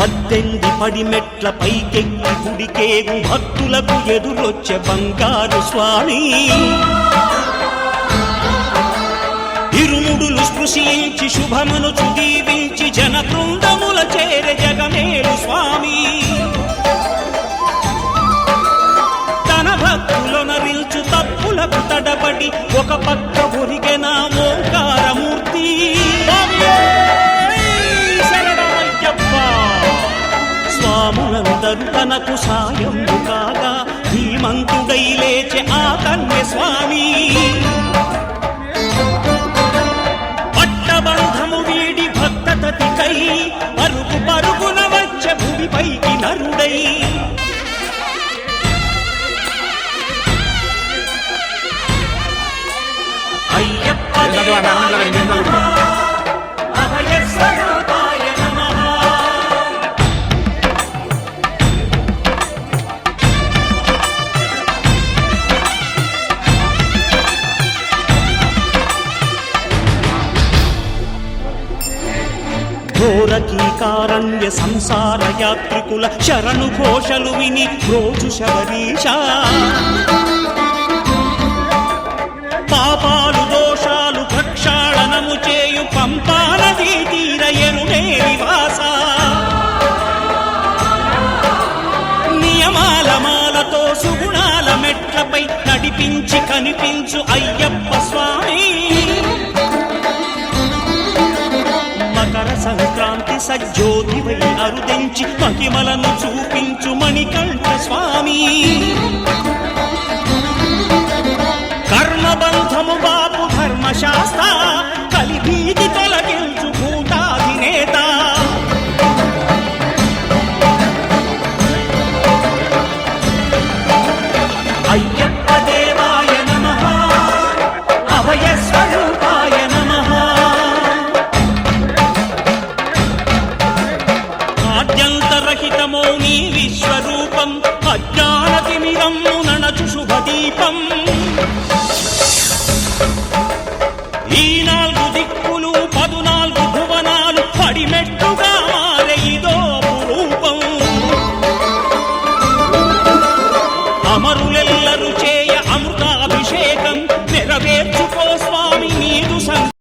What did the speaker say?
18 పడిమెట్ల పైకెక్కి గుడికేగు భక్తులకు ఎదురొచ్చే బంగారు స్వామి. ఇరుముడులు స్పృశించి శుభమనుచు దీవించి జన బృందముల చేరే జగమేలు స్వామి. తన భక్తులొనరిల్చు తప్పులకు తడబడి ఒక పక్క ఒరిగెన ఓంకారమూర్తి. స్వాములందరూ తనకు సాయం కాగా ధీమంతుడై లేచే ఆ కన్య స్వామి. పట్టబంధము వీడి భక్తతతికై పరుగు పరుగున వచ్చే భూమిపైకి నరుడై. అయ్యప్ప ఘోరకీకారణ్య సంసార యాత్రికుల శరణు ఘోషలు విని రోజు శబరీష. పాపాలు దోషాలు ప్రక్షాళనము చేయు పంపానదీ తీర ఎరుడే నివాస. నియమాల మాలతో సుగుణాల మెట్లపై నడిపించి కనిపించు అయ్యప్ప స్వామి. మకర సంక్రాంతి సజ్జోతివై అరుదించి మహిమలను చూపించు మణికంఠ స్వామి. కర్మబంధము బాపు ధర్మశాస్త్ర కలిభీతి తొలగించు భూతాధినేత. అయ్యప్ప దేవాయ నమః అభయ స్వరూపాయ నమః. ఆద్యంతరహితమో నీ విశ్వరూపం అజ్ఞానతిమిరము నణచు శుభదీపం. ఈ 4